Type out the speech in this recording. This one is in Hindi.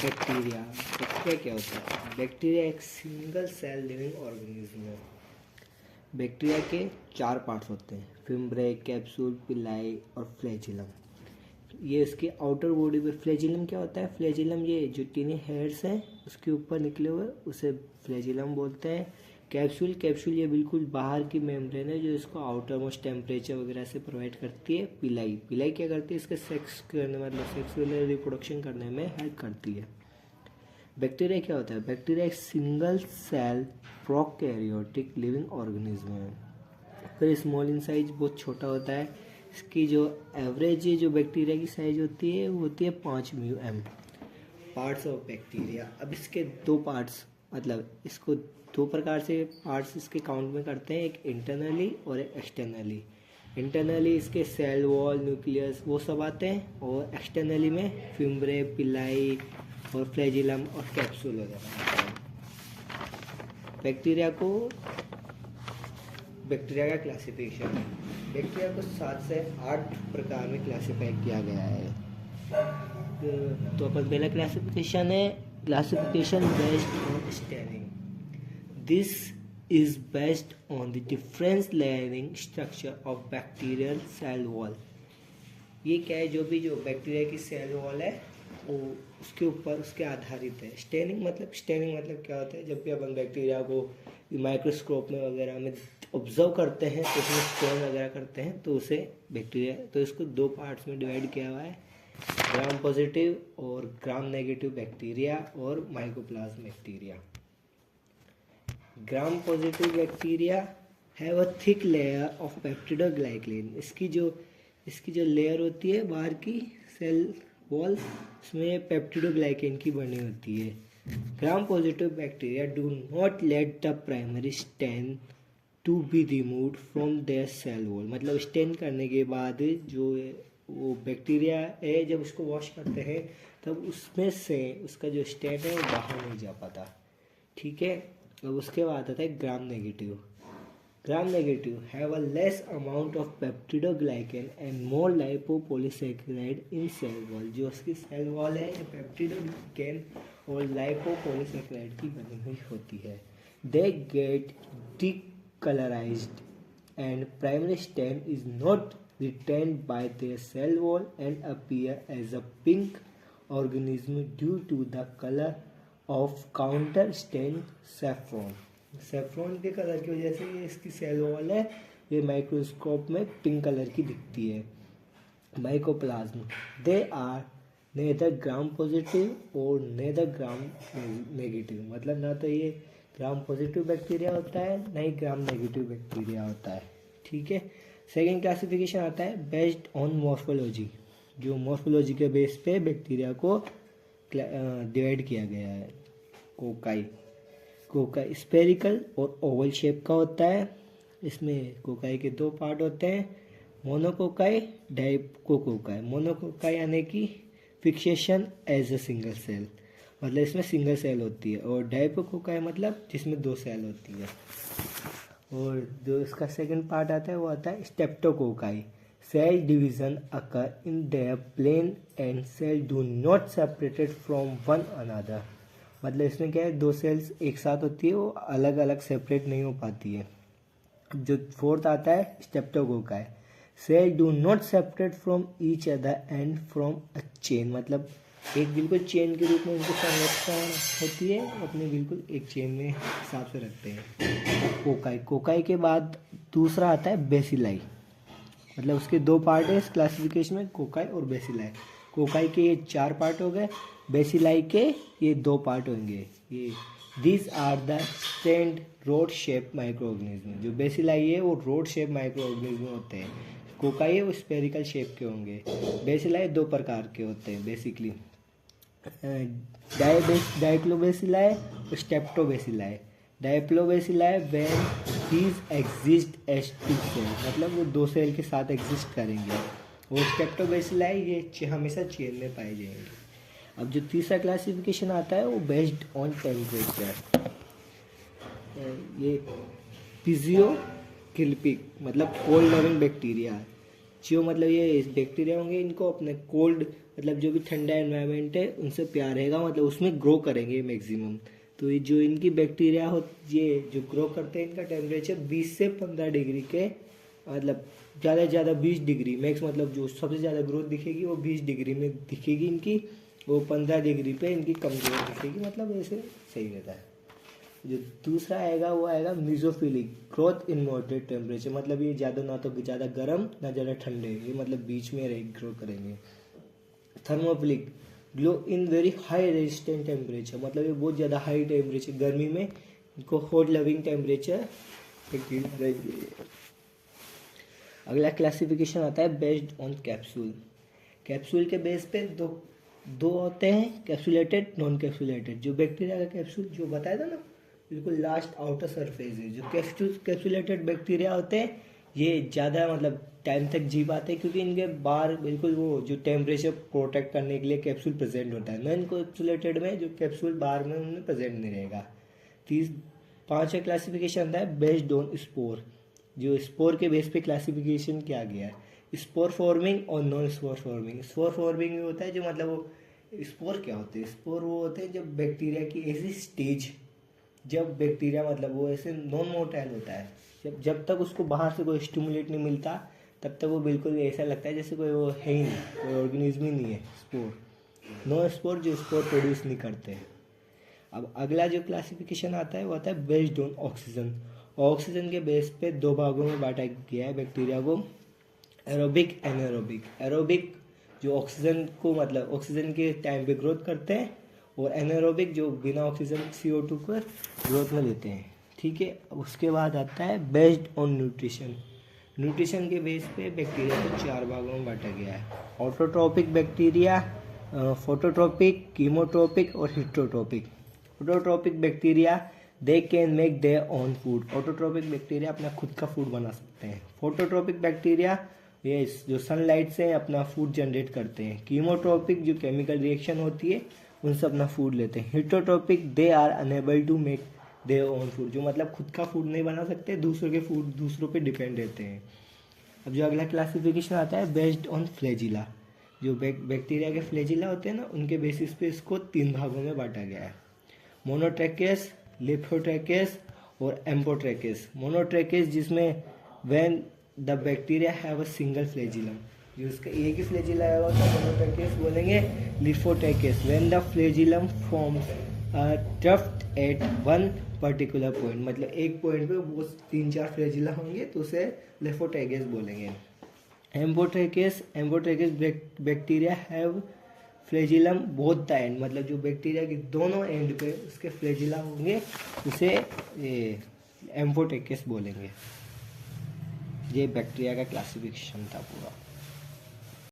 बैक्टीरिया बैक्टीरिया क्या होता है? बैक्टीरिया एक सिंगल सेल लिविंग ऑर्गेनिज्म है। बैक्टीरिया के 4 पार्ट्स होते हैं, फिम्ब्रे, कैप्सूल, पिलाई और फ्लैजिलम। ये इसके आउटर बॉडी पे फ्लैजिलम क्या होता है? फ्लैजिलम ये जो टिनी हेयर्स हैं उसके ऊपर निकले हुए उसे फ्लैजिलम बोलते हैं। कैप्सूल ये बिल्कुल बाहर की मेम्ब्रेन है जो इसको आउटर मोस्ट टेम्परेचर वगैरह से प्रोवाइड करती है। पिलाई क्या करती है? इसके सेक्स करने मतलब सेक्सुअल रिप्रोडक्शन करने में हेल्प करती है। बैक्टीरिया क्या होता है? बैक्टीरिया एक single cell prokaryotic living organism है। फिर स्मॉल इन साइज बहुत छोटा होता है। इसकी जो एवरेज जो बैक्टीरिया की साइज होती है वो होती है 5 μm। पार्ट्स ऑफ बैक्टीरिया, अब इसके 2 पार्ट्स मतलब इसको 2 प्रकार से पार्ट्स इसके काउंट में करते हैं, एक इंटरनली और एक एक्सटर्नली। इंटरनली इसके सेल वॉल, न्यूक्लियस वो सब आते हैं, और एक्सटर्नली में फिम्ब्रे, पिलाई और फ्लैजिलम और कैप्सूल वगैरह आते हैं। बैक्टीरिया का क्लासिफिकेशन है। बैक्टीरिया को 7 से 8 प्रकार में क्लासीफाई किया गया है। तो अपन पहला क्लासिफिकेशन है classification based on staining. This is based on the different layering structure of bacterial cell wall। ये क्या है? जो बैक्टीरिया की सेल वॉल है वो उसके ऊपर उसके आधारित है। स्टेनिंग मतलब क्या होता है? जब भी अपन बैक्टीरिया को माइक्रोस्कोप में वगैरह में ऑब्जर्व करते हैं तो उसमें स्टेन वगैरह करते हैं तो उसे बैक्टीरिया, तो इसको 2 पार्ट्स में डिवाइड किया हुआ है, ग्राम पॉजिटिव और ग्राम नेगेटिव बैक्टीरिया और mycoplasma bacteria. Gram positive bacteria have a thick layer of peptidoglycan. इसकी जो लेयर होती है बाहर की सेल वॉल, उसमें पेप्टिडोग्लाइकेन की बनी होती है। Gram positive bacteria do not let the primary stain to be removed from their cell wall. मतलब स्टेन करने के बाद जो वो बैक्टीरिया है जब उसको वॉश करते हैं तब उसमें से उसका जो स्टेन है वो बाहर नहीं जा पाता। ठीक है, अब उसके बाद आता है gram negative. Gram negative have a less amount of peptidoglycan and more lipopolysaccharide in cell wall. जो उसकी सेल वॉल है ये पेप्टिडोग्लाइकेन और लाइपोपॉलीसैकेराइड की बनी हुई होती है। They get decolorized and primary stain is not retained by their cell wall and appear as a pink organism due to the color of counter stain saffron। Saffron के कलर की वजह से ये इसकी सेल वॉल है ये माइक्रोस्कोप में पिंक कलर की दिखती है। Mycoplasma they are neither gram positive और नेदर ग्राम नेगेटिव। मतलब ना तो ये ग्राम पॉजिटिव बैक्टीरिया होता है ना ही ग्राम नेगेटिव बैक्टीरिया होता है। ठीक है, सेकेंड क्लासिफिकेशन आता है बेस्ड ऑन मॉर्फोलॉजी। जो मॉर्फोलॉजी के बेस पे बैक्टीरिया को डिवाइड किया गया है। कोकाई स्पेरिकल और ओवल शेप का होता है। इसमें कोकाई के 2 पार्ट होते हैं, मोनोकोकाई, डाइकोकोकाई। मोनोकोकाई यानी कि fixation as a single cell, मतलब इसमें सिंगल सेल होती है, और डाइकोकोकाई मतलब जिसमें 2 सेल होती है। और जो इसका सेकंड पार्ट आता है वो आता है streptococci. Cell division occur in their plane and cell do not separated from one another. मतलब इसमें क्या है, 2 सेल्स एक साथ होती है, वो अलग अलग सेपरेट नहीं हो पाती है। जो फोर्थ आता है streptococci. Cell do not separate from each other and from a chain. मतलब एक बिल्कुल चेन के रूप में उनकी संरचना होती है, अपने बिल्कुल एक चेन में हिसाब से रखते हैं। कोकाई के बाद दूसरा आता है बेसिलाई। मतलब उसके 2 पार्ट है इस क्लासिफिकेशन में, कोकाई और बेसिलाई। कोकाई के ये 4 पार्ट हो गए, बेसिलाई के ये 2 पार्ट होंगे। ये this are the stand rod shape micro organism. जो बेसिलाई है वो रोड शेप माइक्रो ऑर्गेनिज्म होते हैं, कोकाई है वो स्पेरिकल शेप के होंगे। बेसिलाई 2 प्रकार के होते हैं बेसिकली, डाइक्लोबेसिलाई और streptobacilli. Diplobacilli when these exist as 2 cell, मतलब वो 2 सेल के साथ एग्जिस्ट करेंगे, और स्टेप्टोबेसिलाई ये हमेशा चेन में पाए जाएंगे। अब जो तीसरा क्लासिफिकेशन आता है वो बेस्ड ऑन टेम्परेचर। ये फिजियोक्रिल्पिक मतलब कोल्ड लविंग बैक्टीरिया। जो मतलब ये बैक्टीरिया होंगे इनको अपने कोल्ड मतलब जो भी ठंडा एनवायरनमेंट है उनसे प्यार रहेगा, मतलब उसमें ग्रो करेंगे मैक्सिमम। तो ये जो इनकी बैक्टीरिया हो, ये जो ग्रो करते हैं, इनका टेम्परेचर 20 से 15 डिग्री के, मतलब ज़्यादा से ज़्यादा 20 डिग्री मैक्स, मतलब जो सबसे ज़्यादा ग्रोथ दिखेगी वो 20 डिग्री में दिखेगी इनकी, वो 15 डिग्री पे इनकी कम ग्रोथ दिखेगी, मतलब ऐसे सही रहता है। जो दूसरा आएगा वो आएगा मीजोफिलिक, ग्रोथ इन मॉडरेट टेम्परेचर, मतलब ये ज़्यादा ना तो ज़्यादा गर्म ना ज़्यादा ठंडे, ये मतलब बीच में रह ग्रो करेंगे। Thermophilic, glow in very high resistant temperature, मतलब ये बहुत ज़्यादा हाई टेम्परेचर, गर्मी में इनको हॉट लविंग टेम्परेचर रहेंगे। अगला क्लासिफिकेशन आता है बेस्ड ऑन कैप्सूल। कैप्सूल के बेस पे दो होते हैं, कैप्सुलेटेड, नॉन कैप्सुलेटेड। जो बैक्टीरिया का कैप्सूल जो बताया था ना, बिल्कुल लास्ट आउटर सरफेस है। जो कैप्सुलेटेड बैक्टीरिया होते हैं ये ज़्यादा मतलब टाइम तक जी पाते हैं, क्योंकि इनके बाहर बिल्कुल वो जो टेम्परेचर प्रोटेक्ट करने के लिए कैप्सूल प्रेजेंट होता है। नॉन कैप्सुलेटेड में जो कैप्सूल बाहर में उनमें प्रेजेंट नहीं रहेगा। पांचवा क्लासिफिकेशन आता है बेस्ड ऑन स्पोर। जो स्पोर के बेस पे क्लासिफिकेशन किया गया है, स्पोर फॉर्मिंग और non spore forming. Spore forming में होता है जो मतलब वो स्पोर क्या होते हैं, स्पोर वो होते हैं जब बैक्टीरिया की ऐसी स्टेज, जब बैक्टीरिया मतलब वो ऐसे नॉन मोटाइल होता है, जब तक उसको बाहर से कोई स्टिमुलेट नहीं मिलता तब तक वो बिल्कुल ऐसा लगता है जैसे कोई वो है ही नहीं, कोई ऑर्गेनिज्म ही नहीं है। स्पोर, नॉन स्पोर जो स्पोर प्रोड्यूस नहीं करते हैं। अब अगला जो क्लासिफिकेशन आता है वो आता है बेस्ड ऑन ऑक्सीजन। ऑक्सीजन के बेस पे दो भागों में बांटा गया है बैक्टीरिया को, एरोबिक, एनारोबिक। एरोबिक जो ऑक्सीजन को मतलब ऑक्सीजन के टाइम पे ग्रोथ करते हैं, और एनारोबिक जो बिना ऑक्सीजन CO2 को ग्रोथ में लेते हैं। ठीक है, उसके बाद आता है बेस्ड ऑन न्यूट्रिशन। न्यूट्रिशन के बेस पे बैक्टीरिया को 4 भागों में बांटा गया है, ऑटोट्रोपिक बैक्टीरिया, फोटोट्रोपिक, कीमोट्रोपिक और heterotrophic. Autotrophic bacteria they can make their own food. Autotrophic bacteria अपना खुद का फूड बना सकते हैं। फोटोट्रोपिक बैक्टीरिया ये जो सनलाइट से अपना फूड जनरेट करते हैं। कीमोट्रोपिक जो केमिकल रिएक्शन होती है उनसे अपना फूड लेते हैं। Heterotrophic they are unable to make their own food, जो मतलब खुद का फूड नहीं बना सकते, दूसरों के फूड दूसरों पे डिपेंड रहते हैं। अब जो अगला क्लासिफिकेशन आता है बेस्ड ऑन फ्लैजिला। जो बैक्टीरिया के फ्लैजिला होते हैं ना, उनके बेसिस पे इसको 3 भागों में बांटा गया है, मोनोट्रैकेस, लिथोट्रैकेस और एम्पोट्रैकेस। मोनोट्रैकेस जिसमें when the bacteria have a single flagellum, जो उसका एक ही फ्लैजिला है तो मोनोट्रैकेस बोलेंगे। Lophotrichous when the flagellum forms a tuft at one particular point, मतलब एक पॉइंट पे वो 3-4 फ्लैजिला होंगे तो उसे लिथोट्रैकेस बोलेंगे। Amphitrichous bacteria have flagellum both the end, मतलब जो बैक्टीरिया के दोनों एंड पे उसके फ्लैजिला होंगे उसे एम्पोट्रैकेस बोलेंगे। ये बैक्टीरिया का क्लासिफिकेशन था पूरा।